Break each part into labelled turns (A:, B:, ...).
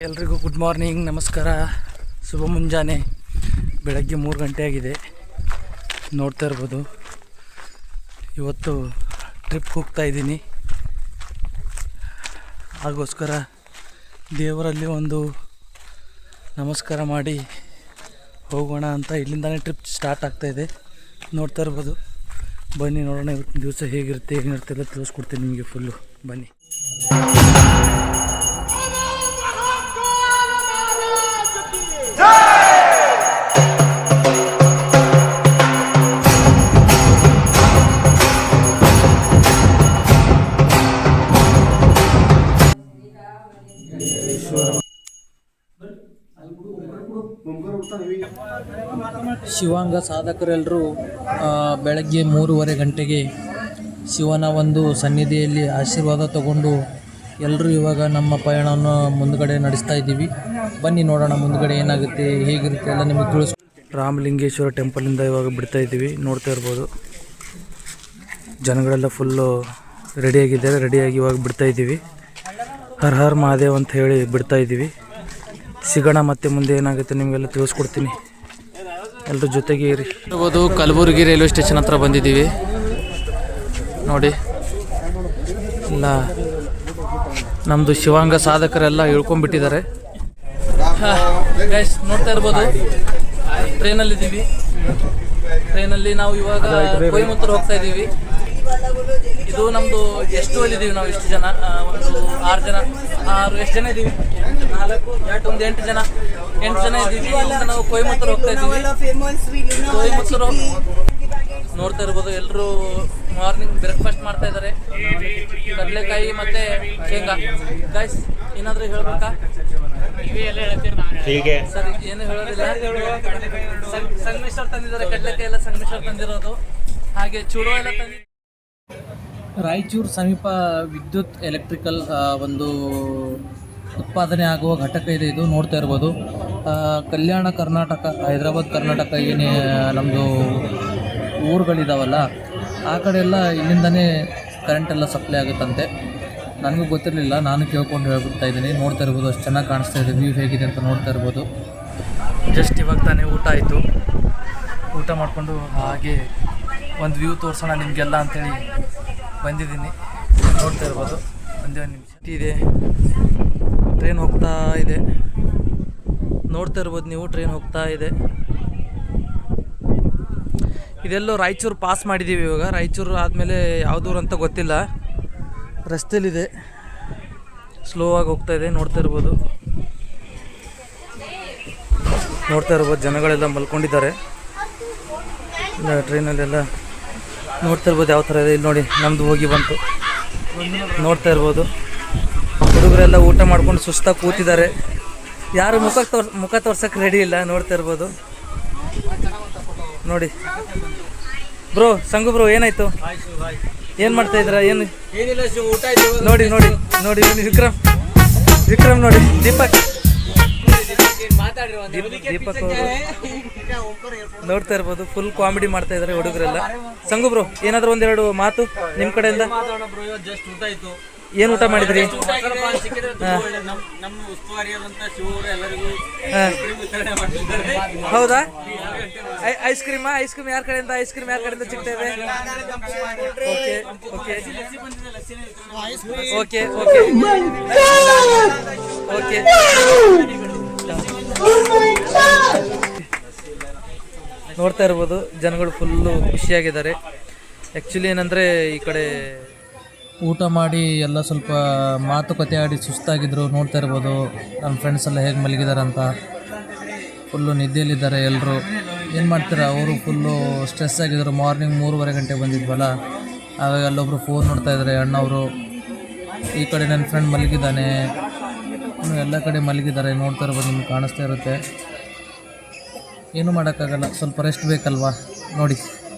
A: ಎಲ್ರಿಗೂ good morning, ನಮಸ್ಕಾರ, ಶುಭ ಮುಂಜಾನೆ. ಬೆಳಗ್ಗೆ 3 ಗಂಟೆ ಆಗಿದೆ. ನೋಡ್ತಾ ಇರ್ಬೋದು, ಇವತ್ತು ಟ್ರಿಪ್ ಹೋಗ್ತಾ ಇದ್ದೀನಿ. ಹಾಗೋಸ್ಕರ ದೇವರಲ್ಲಿ ಒಂದು ನಮಸ್ಕಾರ ಮಾಡಿ ಹೋಗೋಣ ಅಂತ ಇಲ್ಲಿಂದಾನೇ ಟ್ರಿಪ್ ಸ್ಟಾರ್ಟ್ ಆಗ್ತಾಯಿದೆ. ನೋಡ್ತಾ ಇರ್ಬೋದು, ಬನ್ನಿ ನೋಡೋಣ ಇವತ್ತಿನ ದಿವಸ ಹೇಗಿರುತ್ತೆ ಏನಿರುತ್ತೆ ಎಲ್ಲ ತಿಳಿಸ್ಕೊಡ್ತೀನಿ ನಿಮಗೆ ಫುಲ್ಲು. ಬನ್ನಿ. ಶಿವಾಂಗ ಸಾಧಕರೆಲ್ಲರೂ ಬೆಳಗ್ಗೆ 3:30 ಗಂಟೆಗೆ ಶಿವನ ಒಂದು ಸನ್ನಿಧಿಯಲ್ಲಿ ಆಶೀರ್ವಾದ ತಗೊಂಡು ಎಲ್ಲರೂ ಇವಾಗ ನಮ್ಮ ಪಯಣವನ್ನು ಮುಂದುಗಡೆ ನಡೆಸ್ತಾ ಇದ್ದೀವಿ. ಬನ್ನಿ ನೋಡೋಣ ಮುಂದುಗಡೆ ಏನಾಗುತ್ತೆ ಹೇಗಿರುತ್ತೆ ಎಲ್ಲ ನಿಮಗೆ ತಿಳಿಸ್. ರಾಮಲಿಂಗೇಶ್ವರ ಟೆಂಪಲಿಂದ ಇವಾಗ ಬಿಡ್ತಾ ಇದ್ದೀವಿ. ನೋಡ್ತಾ ಇರ್ಬೋದು, ಜನಗಳೆಲ್ಲ ಫುಲ್ಲು ರೆಡಿಯಾಗಿದ್ದಾರೆ. ರೆಡಿಯಾಗಿ ಇವಾಗ ಬಿಡ್ತಾ ಇದ್ದೀವಿ. ಹರ್ ಹರ್ ಮಹಾದೇವ್ ಅಂತ ಹೇಳಿ ಬಿಡ್ತಾ ಇದ್ದೀವಿ. ಸಿಗೋಣ ಮತ್ತೆ ಮುಂದೆ ಏನಾಗುತ್ತೆ ನಿಮಗೆಲ್ಲ ತಿಳಿಸ್ಕೊಡ್ತೀನಿ. ಎಲ್ಲರ ಜೊತೆಗೆ ಇರಿ. ಇರ್ಬೋದು, ಕಲಬುರಗಿ ರೈಲ್ವೆ ಸ್ಟೇಷನ್ ಹತ್ರ ಬಂದಿದ್ದೀವಿ. ನೋಡಿ, ಎಲ್ಲ ನಮ್ಮದು ಶಿವಾಂಗ ಸಾಧಕರೆಲ್ಲ ಇಳ್ಕೊಂಡ್ಬಿಟ್ಟಿದ್ದಾರೆ. ಗೈಸ್ ನೋಡ್ತಾ ಇರ್ಬೋದು, ಟ್ರೈನಲ್ಲಿದ್ದೀವಿ. ಟ್ರೈನಲ್ಲಿ ನಾವು ಇವಾಗ ಕೊಯಮತ್ತೂರು ಹೋಗ್ತಾ ಇದ್ದೀವಿ. ಇದು ನಮ್ಮದು ಎಷ್ಟು ಅಲ್ಲಿದ್ದೀವಿ ನಾವು, ಎಷ್ಟು ಜನ, ಒಂದು 6 ಜನ, ಎಷ್ಟು ಜನ ಇದ್ದೀವಿ, 4, 8 ಜನ ಇದ್ದೀವಿ. ನಾವು ಕೊಯಮತ್ತೂರು ಹೋಗ್ತಾ ಇದ್ದೀವಿ. ಕೊಯಮತ್ತೂರು ನೋಡ್ತಾ ಇರ್ಬೋದು, ಎಲ್ಲರೂ ಮಾರ್ನಿಂಗ್ ಬ್ರೇಕ್ಫಾಸ್ಟ್ ಮಾಡ್ತಾ ಇದ್ದಾರೆ. ಕಡಲೆಕಾಯಿ ಮತ್ತು ಶೇಂಗಾ. ಗೈಸ್ ಏನಾದರೂ ಹೇಳ್ಬೇಕಾ? ಸರಿ, ಏನು ಹೇಳೋದಿಲ್ಲ. ಸಂಗಮೇಶ್ವರ್ ತಂದಿದ್ದಾರೆ, ಕಡಲೆಕಾಯಿ ಎಲ್ಲ ಸಂಗಮೇಶ್ವರ್ ತಂದಿರೋದು. ಹಾಗೆ ಚೂಡೋ ಎಲ್ಲ ತಂದಿದ್ದಾರೆ. ರಾಯಚೂರು ಸಮೀಪ ವಿದ್ಯುತ್ ಎಲೆಕ್ಟ್ರಿಕಲ್ ಒಂದು ಉತ್ಪಾದನೆ ಆಗುವ ಘಟಕ ಇದೆ. ಇದು ನೋಡ್ತಾ ಇರ್ಬೋದು, ಕಲ್ಯಾಣ ಕರ್ನಾಟಕ, ಹೈದರಾಬಾದ್ ಕರ್ನಾಟಕ ಏನೇ ನಮ್ಮದು ಊರುಗಳಿದಾವಲ್ಲ, ಆ ಕಡೆ ಎಲ್ಲ ಇಲ್ಲಿಂದನೇ ಕರೆಂಟೆಲ್ಲ ಸಪ್ಲೈ ಆಗುತ್ತಂತೆ. ನನಗೂ ಗೊತ್ತಿರಲಿಲ್ಲ, ನಾನು ಕೇಳ್ಕೊಂಡು ಹೇಳ್ಬಿಡ್ತಾ ಇದ್ದೀನಿ. ನೋಡ್ತಾ ಇರ್ಬೋದು, ಅಷ್ಟು ಚೆನ್ನಾಗಿ ಕಾಣಿಸ್ತಾ ಇದೆ. ವ್ಯೂ ಹೇಗಿದೆ ಅಂತ ನೋಡ್ತಾ ಇರ್ಬೋದು. ಜಸ್ಟ್ ಇವಾಗ ತಾನೇ ಊಟ ಆಯಿತು. ಊಟ ಮಾಡಿಕೊಂಡು ಹಾಗೆ ಒಂದು ವ್ಯೂ ತೋರಿಸೋಣ ನಿಮಗೆಲ್ಲ ಅಂಥೇಳಿ ಬಂದಿದ್ದೀನಿ. ನೋಡ್ತಾ ಇರ್ಬೋದು, ಒಂದೇ ಒಂದು ನಿಮಿಷ ಇದೆ. ಟ್ರೈನ್ ಹೋಗ್ತಾ ಇದೆ. ನೋಡ್ತಾ ಇರ್ಬೋದು ನೀವು, ಟ್ರೈನ್ ಹೋಗ್ತಾ ಇದೆ. ಇದೆಲ್ಲೋ ರಾಯಚೂರು ಪಾಸ್ ಮಾಡಿದ್ದೀವಿ ಇವಾಗ. ರಾಯಚೂರು ಆದಮೇಲೆ ಯಾವುದೂರು ಅಂತ ಗೊತ್ತಿಲ್ಲ. ರಸ್ತೆಯಲ್ಲಿದೆ, ಸ್ಲೋ ಆಗಿ ಹೋಗ್ತಾ ಇದೆ. ನೋಡ್ತಾ ಇರ್ಬೋದು, ಜನಗಳೆಲ್ಲ ಮಲ್ಕೊಂಡಿದ್ದಾರೆ ಟ್ರೈನಲ್ಲೆಲ್ಲ. ನೋಡ್ತಾ ಇರ್ಬೋದು ಯಾವ ಥರ ಇದೆ. ಇಲ್ಲಿ ನೋಡಿ, ನಮ್ಮದು ಹೋಗಿ ಬಂತು. ನೋಡ್ತಾ ಇರ್ಬೋದು, ಹುಡುಗರೆಲ್ಲ ಊಟ ಮಾಡ್ಕೊಂಡು ಸುಸ್ತಾಗಿ ಕೂತಿದ್ದಾರೆ. ಯಾರು ಮುಖ ತೋರ್ಸೋಕ್ಕೆ ರೆಡಿ ಇಲ್ಲ. ನೋಡ್ತಾ ಇರ್ಬೋದು ನೋಡಿ. ಬ್ರೋ, ಸಂಗು ಬ್ರೋ, ಏನಾಯ್ತು? ಏನು ಮಾಡ್ತಾ ಇದ್ದೀರಾ? ಏನಿಲ್ಲ, ಊಟ ನೋಡಿ ನೋಡಿ ನೋಡಿ. ವಿಕ್ರಮ್ ನೋಡಿ, ದೀಪಕ್ ಅವರು ನೋಡ್ತಾ ಇರ್ಬೋದು, ಫುಲ್ ಕಾಮಿಡಿ ಮಾಡ್ತಾ ಇದ್ದಾರೆ ಹುಡುಗರೆಲ್ಲ. ಸಂಗು ಬ್ರೋ, ಏನಾದರೂ ಒಂದೆರಡು ಮಾತು ನಿಮ್ಮ ಕಡೆಯಿಂದ. ಏನು ಊಟ ಮಾಡಿದ್ರಿ? ಹೌದಾ? ಐಸ್ ಕ್ರೀಮ್ ಯಾರ ಕಡೆಯಿಂದ? ಯಾರ ಕಡೆಯಿಂದ ಸಿಗ್ತಾ ಇದೆ? Okay okay okay okay okay. ನೋಡ್ತಾ ಇರ್ಬೋದು, ಜನಗಳು ಫುಲ್ಲು ಖುಷಿಯಾಗಿದ್ದಾರೆ. ಆ್ಯಕ್ಚುಲಿ ಏನಂದರೆ, ಈ ಕಡೆ ಊಟ ಮಾಡಿ ಎಲ್ಲ ಸ್ವಲ್ಪ ಮಾತುಕತೆ ಆಡಿ ಸುಸ್ತಾಗಿದ್ದರು. ನೋಡ್ತಾ ಇರ್ಬೋದು ನಮ್ಮ ಫ್ರೆಂಡ್ಸ್ ಎಲ್ಲ ಹೇಗೆ ಮಲಗಿದ್ದಾರೆ ಅಂತ. ಫುಲ್ಲು ನಿದ್ದೆಯಲ್ಲಿದ್ದಾರೆ ಎಲ್ಲರೂ. ಏನು ಮಾಡ್ತೀರಾ, ಅವರು ಫುಲ್ಲು ಸ್ಟ್ರೆಸ್ ಆಗಿದ್ದರು. ಮಾರ್ನಿಂಗ್ 3:30 ಗಂಟೆಗೆ ಬಂದಿದ್ವಲ್ಲ, ಆವಾಗ ಅಲ್ಲೊಬ್ಬರು ಫೋನ್ ನೋಡ್ತಾ ಇದ್ದಾರೆ ಅಣ್ಣವರು. ಈ ಕಡೆ ನನ್ನ ಫ್ರೆಂಡ್ ಮಲಗಿದ್ದಾನೆ, ಎಲ್ಲ ಕಡೆ ಮಲಗಿದ್ದಾರೆ. ನೋಡ್ತಾ ಇರ್ಬೋದು, ನಿಮ್ಗೆ ಕಾಣಿಸ್ತಾ ಇರುತ್ತೆ. ಏನೂ ಮಾಡೋಕ್ಕಾಗಲ್ಲ, ಸ್ವಲ್ಪ ರೆಸ್ಟ್ ಬೇಕಲ್ವಾ. ನೋಡಿ,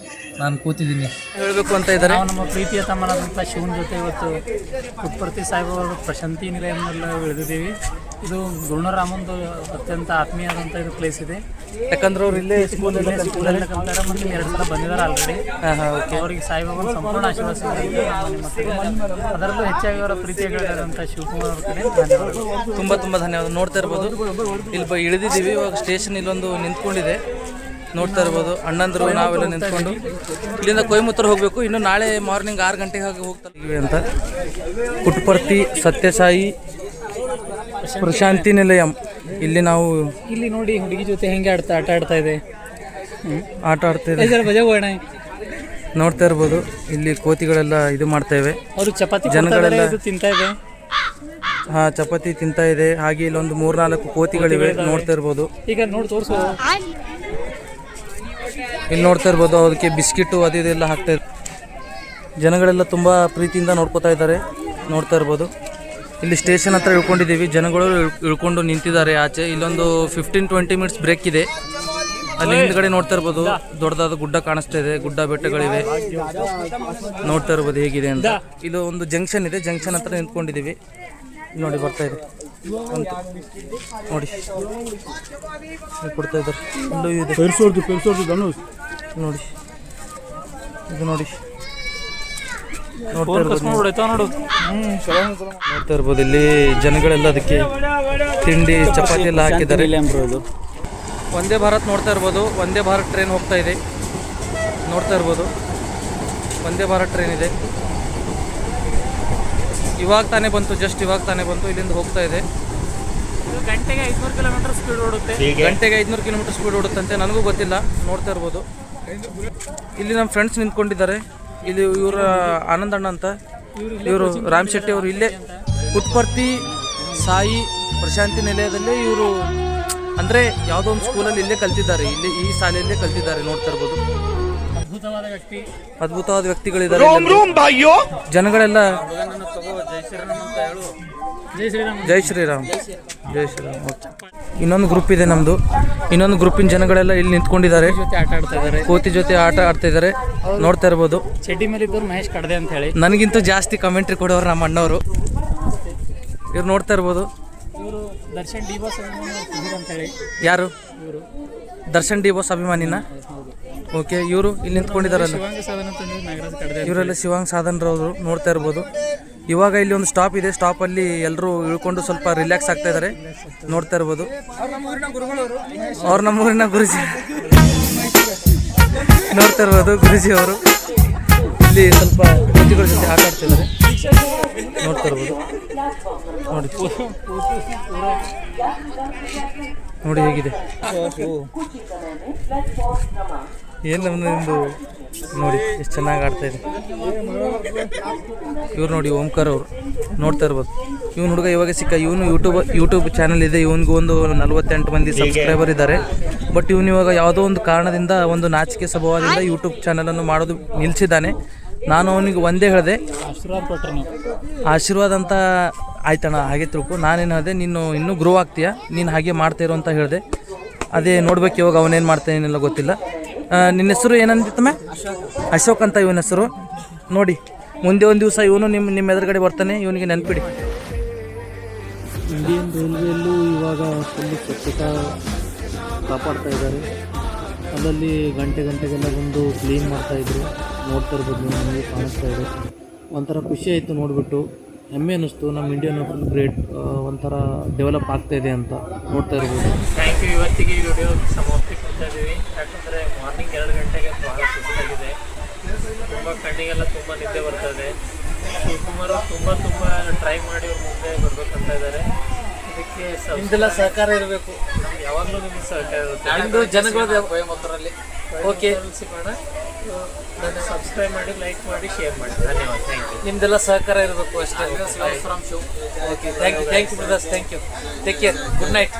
A: ನಾನು ಕೂತಿದ್ದೀನಿ. ಹೇಳಬೇಕು ಅಂತ ಇದ್ದಾರೆ.
B: ನಾವು ನಮ್ಮ ಪ್ರೀತಿಯ ತಮ್ಮನಾದಂಥ ಶಿವನ ಜೊತೆ ಇವತ್ತು ಪುಟ್ಪರ್ತಿ ಸಾಹೇಬರು ಪ್ರಶಾಂತಿ ನಿಲಯನೆಲ್ಲ ಇಳಿದಿದ್ದೀವಿ. ಇದು ಗುರುಣರಾಮಂದು ಅತ್ಯಂತ ಆತ್ಮೀಯವಾದಂಥ ಇದು ಪ್ಲೇಸ್ ಇದೆ.
A: ಯಾಕಂದ್ರೆ ಅವ್ರು ಇಲ್ಲೇ ಸ್ಕೂಲಲ್ಲಿ
B: ಸ್ಕೂಲಲ್ಲಿ ಕಲ್ತಾರೆ ಮತ್ತು 2 ಸಲ ಬಂದಿದ್ದಾರೆ ಆಲ್ರೆಡಿ.
A: ಹಾಂ ಹಾಂ ಓಕೆ.
B: ಅವರಿಗೆ ಸಾಯಿಬಾಬನ ಸಂಪೂರ್ಣ ಆಶೀರ್ವಾದ ಸಿಗುತ್ತೆ ನಮ್ಮ ಮಕ್ಕಳಿಗೆ. ಅದರಲ್ಲೂ ಹೆಚ್ಚಾಗಿ ಅವರ ಪ್ರೀತಿಯಾಗಿರೋದಂಥ ಶಿವಕುಮಾರ್ ಅವ್ರ ಕಡೆ ಧನ್ಯವಾದಗಳು.
A: ತುಂಬ ತುಂಬ ಧನ್ಯವಾದ. ನೋಡ್ತಾ ಇರ್ಬೋದು ಇಲ್ಲಿ ಇಳಿದಿದ್ದೀವಿ. ಇವಾಗ ಸ್ಟೇಷನ್ ಇಲ್ಲೊಂದು ನಿಂತ್ಕೊಂಡಿದೆ, ನೋಡ್ತಾ ಇರ್ಬೋದು. ಅಣ್ಣಂದರು ನಾವೆಲ್ಲ ನಿಂತ್ಕೊಂಡು ಇಲ್ಲಿಂದ ಕೊಯಮತ್ತೂರು ಹೋಗಬೇಕು. ಇನ್ನು ನಾಳೆ ಮಾರ್ನಿಂಗ್ 6 ಗಂಟೆಗೆ ಹಾಗೆ ಹೋಗ್ತಾ ಇದ್ದೀವಿ ಅಂತ. ಪುಟ್ಟಪರ್ತಿ ಸತ್ಯಸಾಯಿ ಪ್ರಶಾಂತಿ ನಿಲಯಂ. ಇಲ್ಲಿ ನಾವು
B: ಇಲ್ಲಿ ನೋಡಿ ಹುಡುಗಿ ಜೊತೆ ಹೆಂಗೆ ಆಟ ಆಡ್ತಾ ಇದೆ,
A: ಆಟ ಆಡ್ತಿದ್ದೆ ನೋಡ್ತಾ ಇರ್ಬೋದು. ಇಲ್ಲಿ ಕೋತಿಗಳೆಲ್ಲ ಇದು ಮಾಡ್ತೇವೆ.
B: ಅವರು ಚಪಾತಿ
A: ಜನಗಳೆಲ್ಲ
B: ತಿಂತಾ ಇದೆ.
A: ಹಾಂ, ಚಪಾತಿ ತಿಂತಾ ಇದೆ. ಹಾಗೆ ಇಲ್ಲೊಂದು 3-4 ಕೋತಿಗಳಿವೆ, ನೋಡ್ತಾ ಇರ್ಬೋದು.
B: ಈಗ ನೋಡಿ ತೋರಿಸು.
A: ಇಲ್ಲಿ ನೋಡ್ತಾ ಇರ್ಬೋದು, ಅದಕ್ಕೆ ಬಿಸ್ಕಿಟು ಅದು ಇದೆಲ್ಲ ಹಾಕ್ತಾ ಇದೆ. ಜನಗಳೆಲ್ಲ ತುಂಬ ಪ್ರೀತಿಯಿಂದ ನೋಡ್ಕೋತಾ ಇದ್ದಾರೆ, ನೋಡ್ತಾ ಇರ್ಬೋದು. ಇಲ್ಲಿ ಸ್ಟೇಷನ್ ಹತ್ರ ಇಳ್ಕೊಂಡಿದ್ದೀವಿ. ಜನಗಳು ಇಳ್ಕೊಂಡು ನಿಂತಿದ್ದಾರೆ ಆಚೆ. ಇಲ್ಲೊಂದು 15-20 ಮಿನಿಟ್ಸ್ ಬ್ರೇಕ್ ಇದೆ. ಅಲ್ಲಿ ಹಿಂದ್ಗಡೆ ನೋಡ್ತಾ ಇರ್ಬೋದು ದೊಡ್ಡದಾದ ಗುಡ್ಡ ಕಾಣಿಸ್ತಾ ಇದೆ, ಗುಡ್ಡ ಬೆಟ್ಟಗಳಿವೆ, ನೋಡ್ತಾ ಇರ್ಬೋದು ಹೇಗಿದೆ ಅಂತ. ಇದು ಒಂದು ಜಂಕ್ಷನ್ ಇದೆ, ಜಂಕ್ಷನ್ ಹತ್ರ ನಿಂತ್ಕೊಂಡಿದ್ದೀವಿ. ನೋಡಿ ಬರ್ತಾ ಇದೆ ನೋಡಿ, ಕೊಡ್ತಾ ಇದ್ದಾರೆ. ನೋಡಿ ಇದು ನೋಡಿ, ನೋಡ್ತಾ ಇರ್ಬೋದು. ಇಲ್ಲಿ ಜನಗಳೆಲ್ಲ ಅದಕ್ಕೆ ತಿಂಡಿ ಚಪಾತಿ ಎಲ್ಲ ಹಾಕಿದ್ದಾರೆ. ವಂದೇ ಭಾರತ್ ನೋಡ್ತಾ ಇರ್ಬೋದು. ವಂದೇ ಭಾರತ್ ಟ್ರೈನ್ ಹೋಗ್ತಾ ಇದೆ, ನೋಡ್ತಾ ಇರ್ಬೋದು. ವಂದೇ ಭಾರತ್ ಟ್ರೈನ್ ಇದೆ. ಇವಾಗ ತಾನೇ ಬಂತು, ಜಸ್ಟ್ ಇವಾಗ ತಾನೇ ಬಂತು. ಇಲ್ಲಿಂದ ಹೋಗ್ತಾ ಇದೆ.
B: ಗಂಟೆಗೆ 500 ಕಿಲೋಮೀಟರ್ ಸ್ಪೀಡ್ ಓಡುತ್ತೆ.
A: ಗಂಟೆಗೆ 500 ಕಿಲೋಮೀಟರ್ ಸ್ಪೀಡ್ ಓಡುತ್ತಂತೆ, ನನಗೂ ಗೊತ್ತಿಲ್ಲ. ನೋಡ್ತಾ ಇರ್ಬೋದು. ಇಲ್ಲಿ ನಮ್ಮ ಫ್ರೆಂಡ್ಸ್ ನಿಂತ್ಕೊಂಡಿದ್ದಾರೆ. ಇಲ್ಲಿ ಇವರ ಆನಂದ್ ಅಣ್ಣ ಅಂತ, ಇವರು ರಾಮ್ ಶೆಟ್ಟಿ ಅವರು. ಇಲ್ಲೇ ಪುಟ್ಟಪರ್ತಿ ಸಾಯಿ ಪ್ರಶಾಂತಿ ನಿಲಯದಲ್ಲಿ ಇವರು ಅಂದರೆ ಯಾವುದೋ ಒಂದು ಸ್ಕೂಲಲ್ಲಿ ಇಲ್ಲೇ ಕಲ್ತಿದ್ದಾರೆ, ಇಲ್ಲಿ ಈ ಶಾಲೆಯಲ್ಲೇ ಕಲ್ತಿದ್ದಾರೆ. ನೋಡ್ತಾ ಇರ್ಬೋದು. ಅದ್ಭುತವಾದ ವ್ಯಕ್ತಿಗಳಿದ್ದಾರೆ. ಜನಗಳೆಲ್ಲ ಜೈ ಶ್ರೀರಾಮ್, ಜೈ ಶ್ರೀರಾಮ್. ಇನ್ನೊಂದು ಗ್ರೂಪ್ ಇದೆ ನಮ್ಮದು. ಇನ್ನೊಂದು ಗ್ರೂಪಿನ ಜನಗಳೆಲ್ಲ ಇಲ್ಲಿ ನಿಂತ್ಕೊಂಡಿದ್ದಾರೆ,
B: ಆಟ ಆಡ್ತಾ ಇದ್ದಾರೆ,
A: ಕೋತಿ ಜೊತೆ ಆಟ ಆಡ್ತಾ ಇದ್ದಾರೆ. ನೋಡ್ತಾ ಇರ್ಬೋದು.
B: ಚಡ್ಡಿ ಮೇಲೆ ಇದ್ದವ್ರು ಮಹೇಶ್ ಕಡದೆ ಅಂತ ಹೇಳಿ,
A: ನನಗಿಂತೂ ಜಾಸ್ತಿ ಕಮೆಂಟ್ರಿ ಕೊಡೋರು ನಮ್ಮ ಅಣ್ಣವರು. ಇವ್ರು ನೋಡ್ತಾ ಇರ್ಬೋದು.
B: ಇವರು ದರ್ಶನ್ ಡಿ ಬಾಸ್ ಅಂತ ಹೇಳಿ.
A: ಯಾರು? ಇವರು ದರ್ಶನ್ ಡಿ ಬಾಸ್ ಅಭಿಮಾನಿನ. ಓಕೆ, ಇವರು ಇಲ್ಲಿ ನಿಂತ್ಕೊಂಡಿದ್ದಾರಲ್ಲ, ಇವರೆಲ್ಲ ಶಿವಾಂಗ್ ಸಾಧನ್ರವರು. ನೋಡ್ತಾ ಇರ್ಬೋದು. ಇವಾಗ ಇಲ್ಲಿ ಒಂದು ಸ್ಟಾಪ್ ಇದೆ, ಸ್ಟಾಪಲ್ಲಿ ಎಲ್ಲರೂ ಇಳ್ಕೊಂಡು ಸ್ವಲ್ಪ ರಿಲ್ಯಾಕ್ಸ್ ಆಗ್ತಾ ಇದ್ದಾರೆ. ನೋಡ್ತಾ ಇರ್ಬೋದು. ಅವ್ರು ನಮ್ಮೂರಿನ ಗುರುಜಿ. ನೋಡ್ತಾ ಇರ್ಬೋದು ಗುರುಜಿ ಅವರು ಇಲ್ಲಿ ಸ್ವಲ್ಪ ಕೋತಿಗಳ ಜೊತೆ ಆಟ ಆಡ್ತಿದ್ದಾರೆ. ನೋಡ್ತಾ ಇರ್ಬೋದು. ನೋಡಿ ಹೇಗಿದೆ ಏನು ನಮ್ಮದು. ನೋಡಿ ಎಷ್ಟು ಚೆನ್ನಾಗಿ ಆಡ್ತಾ ಇದೆ. ಇವ್ರು ನೋಡಿ ಓಂಕಾರ್ ಅವರು. ನೋಡ್ತಾ ಇರ್ಬೋದು. ಇವನು ಹುಡುಗ ಇವಾಗ ಸಿಕ್ಕ. ಇವನು ಯೂಟ್ಯೂಬ್ ಚಾನಲ್ ಇದೆ. ಇವನಿಗೂ ಒಂದು 48 ಮಂದಿ ಸಬ್ಸ್ಕ್ರೈಬರ್ ಇದ್ದಾರೆ. ಬಟ್ ಇವನು ಇವಾಗ ಯಾವುದೋ ಒಂದು ಕಾರಣದಿಂದ, ಒಂದು ನಾಚಿಕೆ ಸ್ವಭಾವದಿಂದ ಯೂಟ್ಯೂಬ್ ಚಾನಲನ್ನು ಮಾಡೋದು ನಿಲ್ಲಿಸಿದ್ದಾನೆ. ನಾನು ಅವನಿಗೆ ಒಂದೇ ಹೇಳಿದೆ, ಆಶೀರ್ವಾದ ಅಂತ ಆಯ್ತಣ್ಣ, ಹಾಗೆ ತಿಳ್ಕೊ. ನಾನೇನು ಹೇಳಿದೆ, ನೀನು ಇನ್ನೂ ಗ್ರೋ ಆಗ್ತೀಯ, ನೀನು ಹಾಗೆ ಮಾಡ್ತಾ ಇರೋ ಅಂತ ಹೇಳಿದೆ. ಅದೇ ನೋಡ್ಬೇಕು ಇವಾಗ ಅವನೇನು ಮಾಡ್ತಾನೇನೆಲ್ಲ ಗೊತ್ತಿಲ್ಲ. ನಿನ್ನ ಹೆಸರು ಏನಂತಿತ್ತಮ್ಮ? ಅಶೋಕ್ ಅಂತ ಇವನ ಹೆಸರು. ನೋಡಿ ಮುಂದೆ ಒಂದು ದಿವಸ ಇವನು ನಿಮ್ಮ ಎದುರುಗಡೆ ಬರ್ತಾನೆ, ಇವನಿಗೆ ನೆನಪಿಡಿ. ಇಂಡಿಯನ್ ರೈಲ್ವೆಯಲ್ಲೂ ಇವಾಗ ಫುಲ್ಲು ಸ್ವಚ್ಛತಾ ಕಾಪಾಡ್ತಾ ಇದ್ದಾರೆ. ಅಲ್ಲಲ್ಲಿ ಗಂಟೆಗೆಲ್ಲ ಬಂದು ಕ್ಲೀನ್ ಮಾಡ್ತಾಯಿದ್ರು. ನೋಡ್ತಾ ಇರ್ಬೋದು, ನಮಗೆ ಕಾಣಿಸ್ತಾ ಇದೆ. ಒಂಥರ ಖುಷಿ ಆಯಿತು ನೋಡಿಬಿಟ್ಟು. ಹೆಮ್ಮೆ ಅನ್ನಿಸ್ತು, ನಮ್ಮ ಇಂಡಿಯನ್ ಫುಲ್ ಗ್ರೇಟ್, ಒಂಥರ ಡೆವಲಪ್ ಆಗ್ತಾಯಿದೆ ಅಂತ. ನೋಡ್ತಾ ಇರ್ಬೋದು.
B: Thank you. ಇವತ್ತಿಗೆ ಈ ವಿಡಿಯೋ ಸಮಾಪ್ತಿ ಕೊಡ್ತಾ ಇದ್ದೀವಿ. ಯಾಕಂದರೆ ಮಾರ್ನಿಂಗ್ 2 ಗಂಟೆಗೆ ಭಾಳ ಸುಸ್ತಾಗಿದೆ, ತುಂಬ ಕಣ್ಣಿಗೆಲ್ಲ ತುಂಬ ನಿದ್ದೆ ಬರ್ತದೆ. ಶಿವಕುಮಾರ್ ತುಂಬ ಟ್ರೈ ಮಾಡಿ ಅವ್ರ ಮುಂದೆ ಬರ್ಬೇಕಂತ ಇದ್ದಾರೆ. ಅದಕ್ಕೆ
A: ನಿಮ್ದೆಲ್ಲ ಸಹಕಾರ ಇರಬೇಕು.
B: ನಮ್ಗೆ ಯಾವಾಗಲೂ ನಿಮ್ಗೆ ಸಹಕಾರ
A: ಇರುತ್ತೆ. ಜನಗಳು ಕೊಯಮತ್ತೂರಲ್ಲಿ. ಓಕೆ,
B: ನನ್ನ ಸಬ್ಸ್ಕ್ರೈಬ್ ಮಾಡಿ, ಲೈಕ್ ಮಾಡಿ, ಶೇರ್ ಮಾಡಿ. ಧನ್ಯವಾದ. Thank you.
A: ನಿಮ್ದೆಲ್ಲ ಸಹಕಾರ ಇರಬೇಕು ಅಷ್ಟೇ. Okay, thank you brothers, thank you. Take care. Good night.